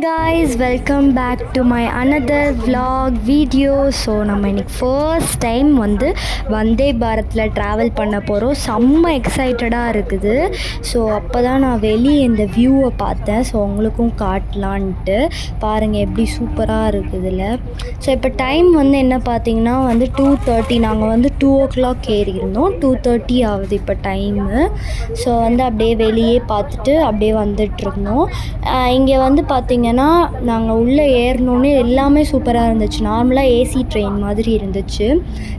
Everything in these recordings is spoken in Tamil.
guys, welcome back to my another vlog video. So நம்ம இன்னைக்கு ஃபர்ஸ்ட் டைம் வந்து வந்தே பாரத்தில் ட்ராவல் பண்ண போகிறோம். செம்ம எக்ஸைட்டடாக இருக்குது. ஸோ அப்போ தான் நான் வெளியே இந்த வியூவை பார்த்தேன். ஸோ உங்களுக்கும் காட்டலான்ட்டு பாருங்கள் எப்படி சூப்பராக இருக்குதுல்ல. ஸோ இப்போ டைம் வந்து என்ன பார்த்தீங்கன்னா வந்து 2:30. நாங்கள் வந்து 2 o'clock ஏறியிருந்தோம். 2:30 ஆகுது இப்போ டைமு. ஸோ வந்து அப்படியே வெளியே பார்த்துட்டு அப்படியே வந்துட்டுருந்தோம். இங்கே வந்து பார்த்திங்கன்னா நாங்கள் உள்ளே ஏறினோன்னே எல்லாமே சூப்பராக இருந்துச்சு. நார்மலாக ஏசி ட்ரெயின் மாதிரி இருந்துச்சு.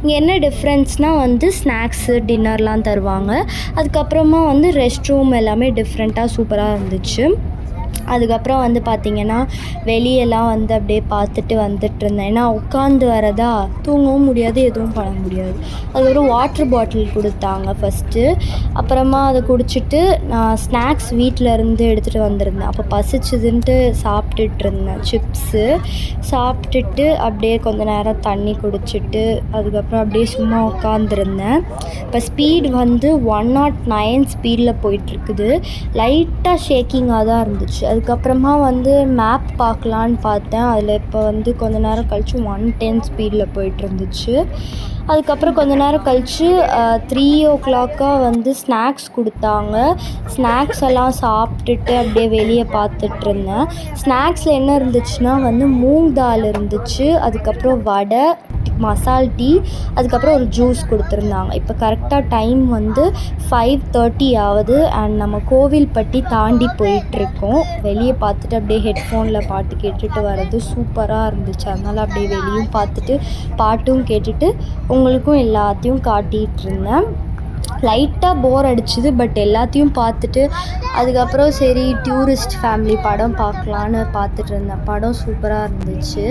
இங்கே என்ன டிஃப்ரென்ஸ்னால் வந்து ஸ்நாக்ஸு டின்னர்லாம் தருவாங்க. அதுக்கப்புறமா வந்து ரெஸ்ட் ரூம் எல்லாமே டிஃப்ரெண்ட்டாக சூப்பராக இருந்துச்சு. அதுக்கப்புறம் வந்து பார்த்திங்கன்னா வெளியெல்லாம் வந்து அப்படியே பார்த்துட்டு வந்துட்டுருந்தேன். ஏன்னா உட்காந்து வரதா தூங்கவும் முடியாது, எதுவும் பண்ண முடியாது. அதுக்கப்புறம் வாட்டர் பாட்டில் கொடுத்தாங்க ஃபஸ்ட்டு. அப்புறமா அதை குடிச்சிட்டு நான் ஸ்நாக்ஸ் வீட்டில் இருந்து எடுத்துகிட்டு வந்திருந்தேன். அப்போ பசிச்சுதுன்ட்டு சாப்பிட்டுட்ருந்தேன். சிப்ஸு சாப்பிட்டுட்டு அப்படியே கொஞ்ச நேரம் தண்ணி குடிச்சிட்டு அதுக்கப்புறம் அப்படியே சும்மா உட்காந்துருந்தேன். இப்போ ஸ்பீட் வந்து 109 ஸ்பீடில் போயிட்டுருக்குது. லைட்டாக ஷேக்கிங்காக தான் இருந்துச்சு. அதுக்கப்புறமா வந்து மேப் பார்க்கலான்னு பார்த்தேன். அதில் இப்போ வந்து கொஞ்ச நேரம் கழித்து 110 ஸ்பீடில் போயிட்டுருந்துச்சு. அதுக்கப்புறம் கொஞ்ச நேரம் கழித்து 3 o'clock வந்து ஸ்நாக்ஸ் கொடுத்தாங்க. ஸ்நாக்ஸ் எல்லாம் சாப்பிட்டுட்டு அப்படியே வெளியே பார்த்துட்ருந்தேன். ஸ்நாக்ஸில் என்ன இருந்துச்சுன்னா வந்து மூங் தால் இருந்துச்சு, அதுக்கப்புறம் வடை, மசால் டீ, அதுக்கப்புறம் ஒரு ஜூஸ் கொடுத்துருந்தாங்க. இப்போ கரெக்டாக டைம் வந்து 5:30 ஆகுது. அண்ட் நம்ம கோவில்பட்டி தாண்டி போயிட்டுருக்கோம். வெளியே பார்த்துட்டு அப்படியே ஹெட்ஃபோனில் பாட்டு கேட்டுட்டு வர்றது சூப்பராக இருந்துச்சு. அதனால் அப்படியே வெளியும் பார்த்துட்டு பாட்டும் கேட்டுட்டு உங்களுக்கும் எல்லாத்தையும் காட்டிகிட்டு இருந்தேன். லைட்டாக போர் அடிச்சுது. பட் எல்லாத்தையும் பார்த்துட்டு அதுக்கப்புறம் சரி டூரிஸ்ட் ஃபேமிலி படம் பார்க்கலான்னு பார்த்துட்டு இருந்தேன். படம் சூப்பராக இருந்துச்சு.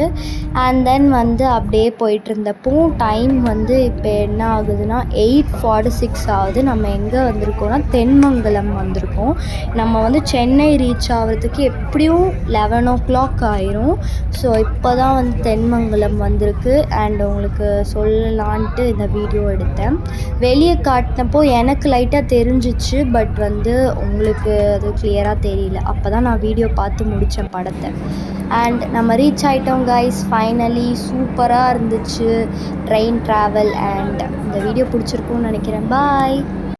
அண்ட் தென் வந்து அப்படியே போயிட்டுருந்தப்போ டைம் வந்து இப்போ என்ன ஆகுதுன்னா 8:46 ஆகுது. நம்ம எங்கே வந்திருக்கோம்னா தென்மங்கலம் வந்திருக்கோம். நம்ம வந்து சென்னை ரீச் ஆகிறதுக்கு எப்படியும் 11 o'clock ஆயிரும். ஸோ இப்போ தான் வந்து தென்மங்கலம் வந்திருக்கு. அண்ட் உங்களுக்கு சொல்லலான்ட்டு இந்த வீடியோ எடுத்தேன். வெளியே காட்டினப்போ எனக்கு லைட்டாக தெரிஞ்சிச்சு. பட் வந்து உங்களுக்கு அது கிளியராக தெரியல. அப்போ தான் நான் வீடியோ பார்த்து முடித்தேன் படத்தை. அண்ட் நம்ம ரீச் ஆகிட்டோம் கைஸ். ஃபைனலி சூப்பராக இருந்துச்சு ட்ரெயின் ட்ராவல். அண்ட் இந்த வீடியோ பிடிச்சிருக்கும்னு நினைக்கிறேன். பாய்.